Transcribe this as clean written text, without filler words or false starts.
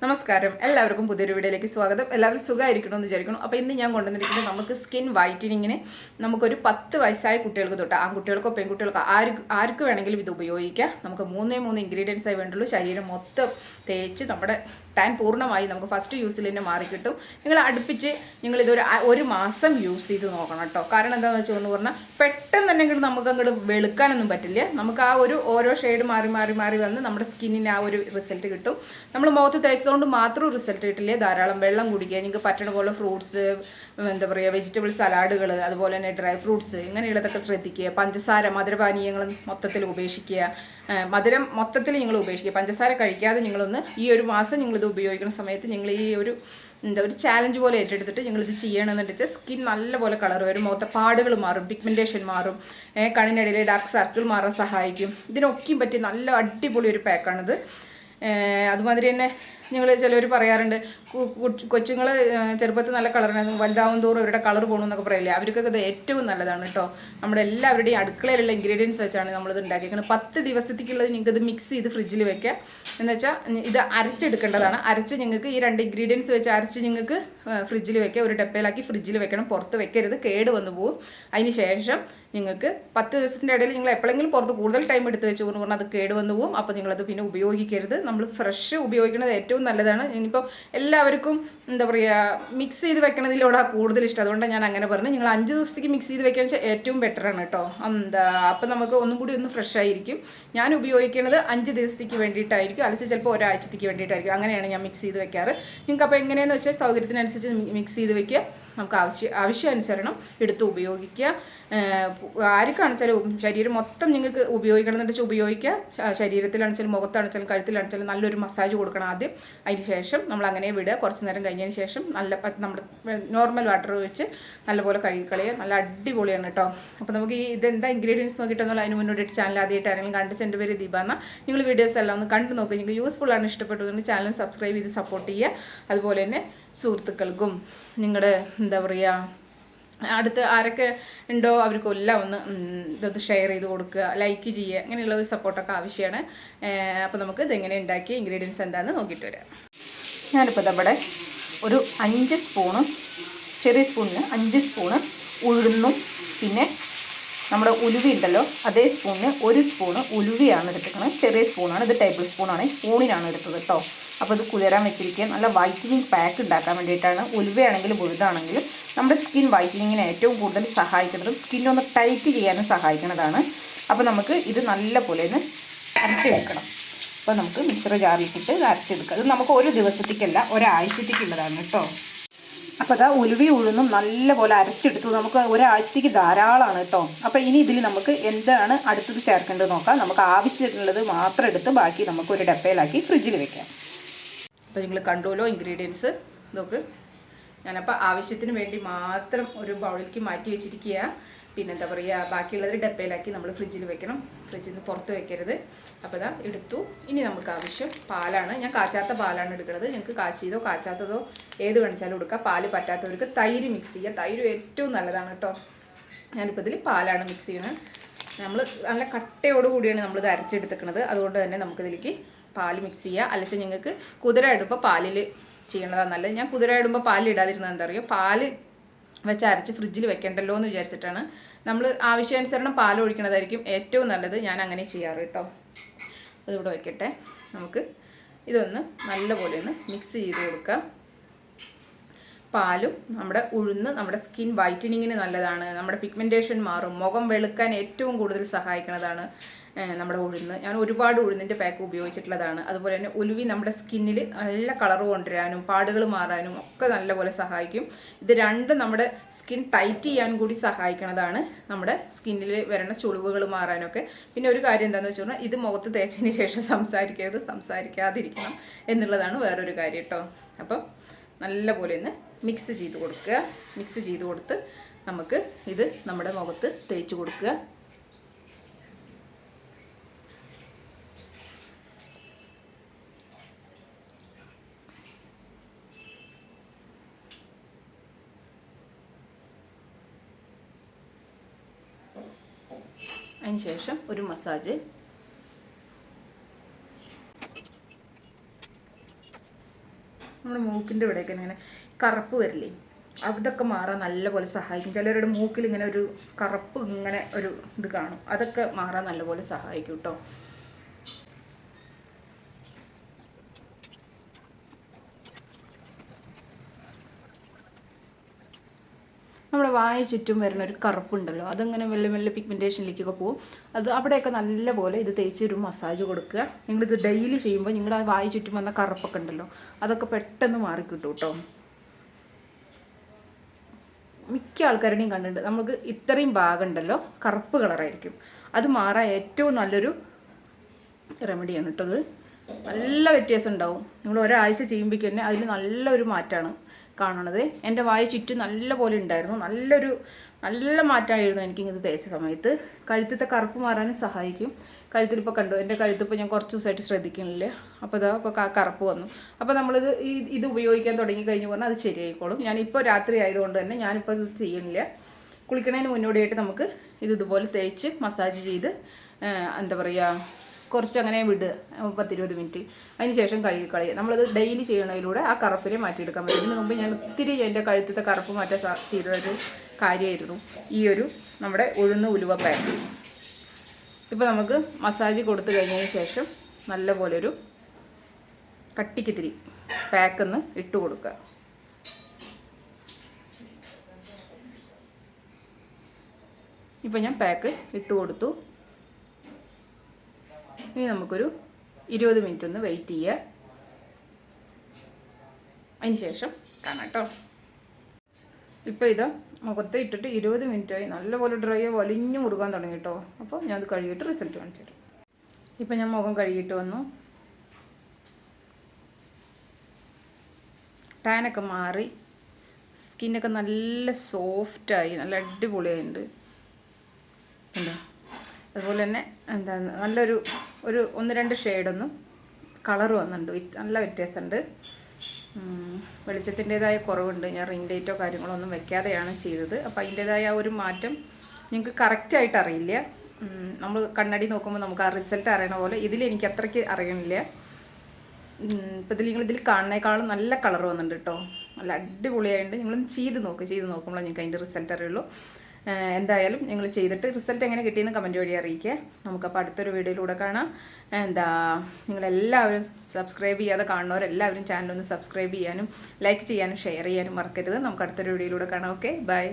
നമസ്കാരം, എല്ലാവർക്കും പുതിയൊരു വീഡിയോയിലേക്ക് സ്വാഗതം. എല്ലാവരും സുഖമായിരിക്കണമെന്ന് വിചാരിക്കണം. അപ്പോൾ ഇന്ന് ഞാൻ കൊണ്ടുവന്നിരിക്കുന്നത് നമുക്ക് സ്കിൻ വൈറ്റനിങ്ങിന് നമുക്കൊരു 10 വയസ്സായ കുട്ടികൾക്ക് തൊട്ട് ആൺകുട്ടികൾക്കോ പെൺകുട്ടികൾക്കോ ആർക്ക് വേണമെങ്കിലും ഇത് ഉപയോഗിക്കാം. നമുക്ക് 3 ഇൻഗ്രീഡിയൻസ് ആയി വേണ്ടുള്ളൂ. ശരീരം മൊത്തം തേച്ച് നമ്മുടെ ടാൻ പൂർണ്ണമായി നമുക്ക് ഫസ്റ്റ് യൂസിൽ തന്നെ മാറിക്കിട്ടും. നിങ്ങൾ അടുപ്പിച്ച് ഒരു മാസം യൂസ് ചെയ്ത് നോക്കണം കേട്ടോ. കാരണം എന്താണെന്ന് വെച്ചോന്ന് പറഞ്ഞാൽ പെട്ടെന്ന് തന്നെ നമുക്ക് അങ്ങോട്ട് വെളുക്കാനൊന്നും പറ്റില്ല. നമുക്ക് ഓരോ ഷെയ്ഡ് മാറി വന്ന് നമ്മുടെ സ്കിന്നിന് ആ ഒരു റിസൾട്ട് കിട്ടും. നമ്മൾ മുഖത്ത് തേച്ചതുകൊണ്ട് മാത്രം റിസൾട്ട് കിട്ടില്ല. ധാരാളം വെള്ളം കുടിക്കുക, നിങ്ങൾക്ക് പറ്റണ പോലെ ഫ്രൂട്ട്സ്, എന്താ പറയുക, വെജിറ്റബിൾ സലാഡുകൾ, അതുപോലെ തന്നെ ഡ്രൈ ഫ്രൂട്ട്സ് ഇങ്ങനെയുള്ളതൊക്കെ ശ്രദ്ധിക്കുക. പഞ്ചസാര, മധുരപാനീയങ്ങൾ മൊത്തത്തിൽ ഉപേക്ഷിക്കുക. മധുരം മൊത്തത്തിൽ നിങ്ങൾ ഉപേക്ഷിക്കുക. പഞ്ചസാര കഴിക്കാതെ നിങ്ങളൊന്ന് ഈ ഒരു മാസം നിങ്ങളിത് ഉപയോഗിക്കുന്ന സമയത്ത് നിങ്ങൾ ഈ ഒരു ചാലഞ്ച് പോലെ ഏറ്റെടുത്തിട്ട് നിങ്ങളിത് ചെയ്യണമെന്ന് വെച്ചാൽ സ്കിൻ നല്ലപോലെ കളർ വരും, മുഖത്തെ പാടുകൾ മാറും, പിഗ്മെൻറ്റേഷൻ മാറും, കണ്ണിനിടയിലെ ഡാർക്ക് സർക്കിൾ മാറാൻ സഹായിക്കും. ഇതിനൊക്കെയും പറ്റി നല്ല അടിപൊളി ഒരു പാക്കാണിത്. അതുമാതിരി തന്നെ നിങ്ങൾ ചിലവർ പറയാറുണ്ട് കൊച്ചുങ്ങൾ ചെറുപ്പത്തിൽ നല്ല കളറായിരുന്നു, വലുതാവും തോറും അവരുടെ കളർ പോകണമെന്നൊക്കെ പറയില്ലേ. അവർക്കൊക്കെ ഇത് ഏറ്റവും നല്ലതാണ് കേട്ടോ. നമ്മുടെ എല്ലാവരുടെയും അടുക്കളയിലുള്ള ഇൻഗ്രീഡിയൻസ് വെച്ചാണ് നമ്മളിത് ഉണ്ടാക്കിയിരിക്കുന്നത്. 10 ദിവസത്തേക്കുള്ളത് നിങ്ങൾക്ക് ഇത് മിക്സ് ചെയ്ത് ഫ്രിഡ്ജിൽ വെക്കുക. എന്ന് വെച്ചാൽ ഇത് അരച്ചെടുക്കേണ്ടതാണ്. അരച്ച് നിങ്ങൾക്ക് ഈ 2 ഇൻഗ്രീഡിയൻസ് വെച്ച് അരച്ച് നിങ്ങൾക്ക് ഫ്രിഡ്ജിൽ വെക്കുക. ഒരു ഡപ്പയിലാക്കി ഫ്രിഡ്ജിൽ വെക്കണം, പുറത്ത് വെക്കരുത്, കേട് വന്നു പോകും. അതിന് ശേഷം നിങ്ങൾക്ക് 10 ദിവസത്തിൻ്റെ ഇടയിൽ നിങ്ങൾ എപ്പോഴെങ്കിലും പുറത്ത് കൂടുതൽ ടൈം എടുത്ത് വെച്ച് പറഞ്ഞാൽ അത് കേട് വന്നു പോകും. അപ്പോൾ നിങ്ങളത് പിന്നെ ഉപയോഗിക്കരുത്. നമ്മൾ ഫ്രഷ് ഉപയോഗിക്കുന്നത് ഏറ്റവും നല്ലതാണ്. ഇനിയിപ്പോൾ എല്ലാവർക്കും എന്താ പറയുക, മിക്സ് ചെയ്ത് വെക്കണതിലൂടെ കൂടുതൽ ഇഷ്ടം. അതുകൊണ്ടാണ് ഞാൻ അങ്ങനെ പറഞ്ഞത്. നിങ്ങൾ 5 ദിവസത്തേക്ക് മിക്സ് ചെയ്ത് വെക്കുകയെന്ന് വെച്ചാൽ ഏറ്റവും ബെറ്ററാണ് കേട്ടോ. അപ്പം നമുക്ക് ഒന്നും കൂടി ഒന്ന് ഫ്രഷ് ആയിരിക്കും. ഞാൻ ഉപയോഗിക്കുന്നത് 5 ദിവസത്തേക്ക് വേണ്ടിയിട്ടായിരിക്കും, അല്ലെങ്കിൽ ചിലപ്പോൾ ഒരാഴ്ചത്തേക്ക് വേണ്ടിയിട്ടായിരിക്കും. അങ്ങനെയാണ് ഞാൻ മിക്സ് ചെയ്ത് വെക്കാറ്. നിങ്ങൾക്ക് അപ്പോൾ എങ്ങനെയാണെന്ന് വെച്ചാൽ സൗകര്യത്തിനനുസരിച്ച് മിക്സ് ചെയ്ത് വെക്കുക. നമുക്ക് ആവശ്യാനുസരണം എടുത്ത് ഉപയോഗിക്കുക. ആർക്കാണെച്ചാലും ശരീരം മൊത്തം നിങ്ങൾക്ക് ഉപയോഗിക്കണം വെച്ചാൽ ഉപയോഗിക്കുക. ശരീരത്തിലാണെച്ചാലും മുഖത്താണെച്ചാലും കഴുത്തിലാണെച്ചാലും നല്ലൊരു മസാജ് കൊടുക്കണം ആദ്യം. അതിന് ശേഷം നമ്മൾ അങ്ങനെ വിടുക. കുറച്ച് നേരം കഴിഞ്ഞതിന് ശേഷം നമ്മുടെ നോർമൽ വാട്ടർ വെച്ച് നല്ലപോലെ കഴുകിക്കളയുക. നല്ല അടിപൊളിയാണ് കേട്ടോ. അപ്പോൾ നമുക്ക് ഇതെന്താ ഇൻഗ്രീഡിയൻസ് നോക്കിയിട്ടൊന്നുമല്ല. അതിന് മുന്നോട്ട് ചാനൽ ആദ്യമായിട്ട് ആരെങ്കിലും കണ്ടിച്ച് എൻ്റെ പേര് ദീപ എന്ന. നിങ്ങൾ വീഡിയോസ് എല്ലാം ഒന്ന് കണ്ടു നോക്കുക. നിങ്ങൾക്ക് യൂസ്ഫുൾ ആണ്, ഇഷ്ടപ്പെട്ടതുകൊണ്ട് ചാനൽ സബ്സ്ക്രൈബ് ചെയ്ത് സപ്പോർട്ട് ചെയ്യുക. അതുപോലെ തന്നെ സുഹൃത്തുക്കൾക്കും നിങ്ങളുടെ എന്താ പറയുക അടുത്ത് ആരൊക്കെ ഉണ്ടോ അവർക്കെല്ലാം ഒന്ന് ഇതൊന്ന് ഷെയർ ചെയ്ത് കൊടുക്കുക, ലൈക്ക് ചെയ്യുക. അങ്ങനെയുള്ള ഒരു സപ്പോർട്ടൊക്കെ ആവശ്യമാണ്. അപ്പോൾ നമുക്ക് ഇതെങ്ങനെ ഉണ്ടാക്കിയ ഇൻഗ്രീഡിയൻസ് എന്താണെന്ന് നോക്കിയിട്ട് വരാം. ഞാനിപ്പോൾ നമ്മുടെ ഒരു 5 സ്പൂണ്, ചെറിയ സ്പൂണിന് 5 സ്പൂണ് ഉഴുന്നും പിന്നെ നമ്മുടെ ഉലുവ ഉണ്ടല്ലോ അതേ സ്പൂണിന് 1 സ്പൂണ് ഉലുവയാണ് എടുത്തിരിക്കുന്നത്. ചെറിയ സ്പൂണാണ് ഇത്, ടേബിൾ സ്പൂണാണ്, സ്പൂണിനാണ് എടുത്തത് കേട്ടോ. അപ്പോൾ ഇത് കുതിരാൻ വെച്ചിരിക്കുക. നല്ല വൈറ്റനിങ് പാക്ക് ഉണ്ടാക്കാൻ വേണ്ടിയിട്ടാണ്. ഉലുവയാണെങ്കിലും ഉഴുതാണെങ്കിലും നമ്മുടെ സ്കിൻ വൈറ്റനിങ്ങിന് ഏറ്റവും കൂടുതൽ സഹായിക്കുന്നതും സ്കിന്നൊന്ന് ടൈറ്റ് ചെയ്യാനും സഹായിക്കുന്നതാണ്. അപ്പോൾ നമുക്ക് ഇത് നല്ല പോലെ ഒന്ന് അരച്ചെടുക്കണം. അപ്പോൾ നമുക്ക് മിക്സർ ജാറിയിട്ടിട്ട് ഇത് അരച്ചെടുക്കുക. അത് നമുക്ക് ഒരു ദിവസത്തേക്കല്ല, ഒരാഴ്ചത്തേക്കുള്ളതാണ് കേട്ടോ. അപ്പോൾ അതാ ഉലുവയും ഉഴുന്നും നല്ലപോലെ അരച്ചെടുത്തു. നമുക്ക് ഒരാഴ്ചത്തേക്ക് ധാരാളമാണ് കേട്ടോ. അപ്പോൾ ഇനി ഇതിൽ നമുക്ക് എന്താണ് അടുത്തത് ചേർക്കേണ്ടത് നോക്കാം. നമുക്ക് ആവശ്യമുള്ളത് മാത്രം എടുത്ത് ബാക്കി നമുക്ക് ഒരു ഡപ്പയിലാക്കി ഫ്രിഡ്ജിൽ വെക്കാം. അപ്പോൾ നിങ്ങൾ കണ്ടുല്ലോ ഇൻഗ്രീഡിയൻസ് നോക്ക്. ഞാനപ്പോൾ ആവശ്യത്തിന് വേണ്ടി മാത്രം ഒരു ബൗളിലേക്ക് മാറ്റി വെച്ചിരിക്കുക. പിന്നെ എന്താ പറയുക, ബാക്കിയുള്ളത് ഡപ്പയിലാക്കി നമ്മൾ ഫ്രിഡ്ജിൽ വെക്കണം. ഫ്രിഡ്ജിൽ നിന്ന് പുറത്ത് വെക്കരുത്. അപ്പോൾ ഇതാ എടുത്തു. ഇനി നമുക്ക് ആവശ്യം പാലാണ്. ഞാൻ കാച്ചാത്ത പാലാണ് എടുക്കുന്നത്. നിങ്ങൾക്ക് കാച്ചിയതോ കാച്ചാത്തതോ ഏത് വേണിച്ചാലും എടുക്കുക. പാല് പറ്റാത്തവർക്ക് തൈര് മിക്സ് ചെയ്യുക. തൈര് ഏറ്റവും നല്ലതാണ് കേട്ടോ. ഞാനിപ്പോൾ ഇതിൽ പാലാണ് മിക്സ് ചെയ്യുന്നത്. നമ്മൾ നല്ല കട്ടയോടുകൂടിയാണ് നമ്മളിത് അരച്ചെടുത്തിക്കുന്നത്. അതുകൊണ്ട് തന്നെ നമുക്കിതിലേക്ക് പാൽ മിക്സ് ചെയ്യുക. അല്ലെങ്കിൽ നിങ്ങൾക്ക് കുതിര ഇടുമ്പോൾ പാലിൽ ചെയ്യണതാണ് നല്ലത്. ഞാൻ കുതിര ഇടുമ്പോൾ പാലിടാതിരുന്നത് എന്താ പറയുക, പാല് വെച്ച് അരച്ച് ഫ്രിഡ്ജിൽ വെക്കേണ്ടല്ലോ എന്ന് വിചാരിച്ചിട്ടാണ്. നമ്മൾ ആവശ്യാനുസരണം പാൽ ഒഴിക്കണതായിരിക്കും ഏറ്റവും നല്ലത്. ഞാൻ അങ്ങനെ ചെയ്യാറ് കേട്ടോ. അതിവിടെ വയ്ക്കട്ടെ. നമുക്ക് ഇതൊന്ന് നല്ലപോലെ ഒന്ന് മിക്സ് ചെയ്ത് കൊടുക്കാം. പാലും നമ്മുടെ ഉഴുന്ന് നമ്മുടെ സ്കിൻ വൈറ്റനിങ്ങിന് നല്ലതാണ്. നമ്മുടെ പിഗ്മെൻറ്റേഷൻ മാറും, മുഖം വെളുക്കാൻ ഏറ്റവും കൂടുതൽ സഹായിക്കുന്നതാണ് നമ്മുടെ ഉഴുന്ന്. ഞാൻ ഒരുപാട് ഉഴുന്നിൻ്റെ പാക്ക് ഉപയോഗിച്ചിട്ടുള്ളതാണ്. അതുപോലെ തന്നെ ഉലുവി നമ്മുടെ സ്കിന്നിൽ നല്ല കളർ കൊണ്ടുവരാനും പാടുകൾ മാറാനും ഒക്കെ നല്ലപോലെ സഹായിക്കും. ഇത് രണ്ടും നമ്മുടെ സ്കിൻ ടൈറ്റ് ചെയ്യാൻ കൂടി സഹായിക്കുന്നതാണ്, നമ്മുടെ സ്കിന്നിൽ വരുന്ന ചുളിവുകൾ മാറാനൊക്കെ. പിന്നെ ഒരു കാര്യം എന്താണെന്ന് വെച്ച് പറഞ്ഞാൽ ഇത് മുഖത്ത് തേച്ചതിന് ശേഷം സംസാരിക്കാതിരിക്കണം എന്നുള്ളതാണ് വേറൊരു കാര്യം കേട്ടോ. അപ്പം നല്ലപോലെ ഒന്ന് മിക്സ് ചെയ്ത് കൊടുക്കുക. മിക്സ് ചെയ്ത് കൊടുത്ത് നമുക്ക് ഇത് നമ്മുടെ മുഖത്ത് തേച്ച് കൊടുക്കുക. അതിന് ശേഷം ഒരു മസാജ് നമ്മുടെ മൂക്കിൻ്റെ ഇവിടെയൊക്കെ ഇങ്ങനെ കറുപ്പ് വരില്ലേ, അതൊക്കെ മാറാൻ നല്ലപോലെ സഹായിക്കും. ചിലരുടെ മൂക്കിൽ ഇങ്ങനെ ഒരു കറുപ്പ് ഇങ്ങനെ ഒരു ഇത് കാണും, അതൊക്കെ മാറാൻ നല്ലപോലെ സഹായിക്കും കേട്ടോ. നമ്മുടെ വായ ചുറ്റും വരുന്ന ഒരു കറുപ്പുണ്ടല്ലോ, അതങ്ങനെ മെല്ലെ മെല്ലെ പിഗ്മെൻറ്റേഷനിലേക്കൊക്കെ പോകും. അത് അവിടെയൊക്കെ നല്ലപോലെ ഇത് തേച്ചൊരു മസാജ് കൊടുക്കുക. നിങ്ങളിത് ഡെയിലി ചെയ്യുമ്പോൾ നിങ്ങളുടെ ആ വായ ചുറ്റും വന്ന കറുപ്പൊക്കെ ഉണ്ടല്ലോ, അതൊക്കെ പെട്ടെന്ന് മാറിക്കിട്ടും കേട്ടോ. മിക്ക ആൾക്കാരുടെയും കണ്ടിട്ടുണ്ട്, നമുക്ക് ഇത്രയും ഭാഗം ഉണ്ടല്ലോ കറുപ്പ് കളറായിരിക്കും. അത് മാറാൻ ഏറ്റവും നല്ലൊരു റെമഡിയാണ് കേട്ടത്. നല്ല വ്യത്യാസം ഉണ്ടാവും. നിങ്ങൾ ഒരാഴ്ച ചെയ്യുമ്പോഴേക്കും തന്നെ അതിൽ നല്ലൊരു മാറ്റമാണ് കാണണത്. എൻ്റെ വായ ചുറ്റും നല്ല പോലെ ഉണ്ടായിരുന്നു, നല്ല മാറ്റമായിരുന്നു എനിക്കിത് തേച്ച സമയത്ത്. കഴുത്തത്തെ കറുപ്പ് മാറാനും സഹായിക്കും. കഴുത്തിലിപ്പോൾ കണ്ടു, എൻ്റെ കഴുത്തിപ്പോൾ ഞാൻ കുറച്ച് ദിവസമായിട്ട് ശ്രദ്ധിക്കുന്നില്ല. അപ്പോൾ ഇതാ ഇപ്പോൾ കറുപ്പ് വന്നു. അപ്പോൾ നമ്മളിത് ഇത് ഉപയോഗിക്കാൻ തുടങ്ങി കഴിഞ്ഞ് പറഞ്ഞാൽ അത് ശരിയായിക്കോളും. ഞാനിപ്പോൾ രാത്രി ആയതുകൊണ്ട് തന്നെ ഞാനിപ്പോൾ ഇത് ചെയ്യുന്നില്ല. കുളിക്കുന്നതിന് മുന്നോടിയായിട്ട് നമുക്ക് ഇതുപോലെ തേച്ച് മസാജ് ചെയ്ത് എന്താ പറയുക, കുറച്ച് അങ്ങനെ വിടുക 10-20 മിനിറ്റ്. അതിന് ശേഷം കഴുകി കളയുക. നമ്മളത് ഡെയിലി ചെയ്യണതിലൂടെ ആ കറുപ്പിനെ മാറ്റിയെടുക്കാൻ പറ്റും. ഇതിന് മുമ്പ് ഞാൻ ഒത്തിരി എൻ്റെ കഴുത്തത്തെ കറുപ്പ് മാറ്റാൻ ചെയ്തൊരു കാര്യമായിരുന്നു ഈ ഒരു നമ്മുടെ ഉഴുന്ന പാക്ക്. ഇപ്പോൾ നമുക്ക് മസാജ് കൊടുത്തു കഴിഞ്ഞതിന് ശേഷം നല്ലപോലെ ഒരു കട്ടിക്കിത്തിരി പാക്കൊന്ന് ഇട്ട് കൊടുക്കുക. ഇപ്പോൾ ഞാൻ പാക്ക് ഇട്ട് കൊടുത്തു. ഇനി നമുക്കൊരു 20 മിനിറ്റ് ഒന്ന് വെയിറ്റ് ചെയ്യുക. അതിന് ശേഷം കാണാം കേട്ടോ. ഇപ്പോൾ ഇതാ മുഖത്ത് ഇട്ടിട്ട് 20 മിനിറ്റായി. നല്ലപോലെ ഡ്രൈ വലിഞ്ഞു മുറുകാൻ തുടങ്ങി കേട്ടോ. അപ്പോൾ ഞാനത് കഴുകിയിട്ട് റിസൾട്ട് കാണിച്ചു തരാം. ഇപ്പോൾ ഞാൻ മുഖം കഴുകിയിട്ട് വന്നു. ടാനൊക്കെ മാറി, സ്കിന്നൊക്കെ നല്ല സോഫ്റ്റായി, നല്ല അടിപൊളിയായിട്ടുണ്ട്. എന്താ അതുപോലെ തന്നെ എന്താ നല്ലൊരു 1-2 ഷെയ്ഡൊന്നും കളർ വന്നിട്ടുണ്ട്. നല്ല വ്യത്യാസമുണ്ട്. വെളിച്ചത്തിൻ്റെതായ കുറവുണ്ട്. ഞാൻ റിംഗ് ലൈറ്റോ കാര്യങ്ങളോ ഒന്നും വെക്കാതെയാണ് ചെയ്തത്. അപ്പോൾ അതിൻ്റെതായ ആ ഒരു മാറ്റം നിങ്ങൾക്ക് കറക്റ്റായിട്ട് അറിയില്ല. നമ്മൾ കണ്ണടി നോക്കുമ്പോൾ നമുക്ക് ആ റിസൾട്ട് അറിയണ പോലെ ഇതിലെനിക്ക് അത്രയ്ക്ക് അറിയണില്ല. ഇപ്പോൾ ഇതിൽ കാണുന്നേക്കാളും നല്ല കളർ വന്നിട്ടുണ്ട് കേട്ടോ. നല്ല അടിപൊളിയായിട്ട് നിങ്ങളൊന്ന് ചെയ്ത് നോക്കുമ്പോൾ നിങ്ങൾക്ക് അതിൻ്റെ റിസൾട്ട് അറിയുള്ളൂ. എന്തായാലും നിങ്ങൾ ചെയ്തിട്ട് റിസൾട്ട് എങ്ങനെ കിട്ടിയെന്ന് കമൻറ്റ് വഴി അറിയിക്കുക. നമുക്കപ്പോൾ അടുത്തൊരു വീഡിയോയിലൂടെ കാണാം. നിങ്ങളെല്ലാവരും സബ്സ്ക്രൈബ് ചെയ്യാതെ കാണുന്നവരെല്ലാവരും ചാനലൊന്ന് സബ്സ്ക്രൈബ് ചെയ്യാനും ലൈക്ക് ചെയ്യാനും ഷെയർ ചെയ്യാനും മറക്കരുത്. നമുക്ക് അടുത്തൊരു വീഡിയോയിലൂടെ കാണാം. Okay, by.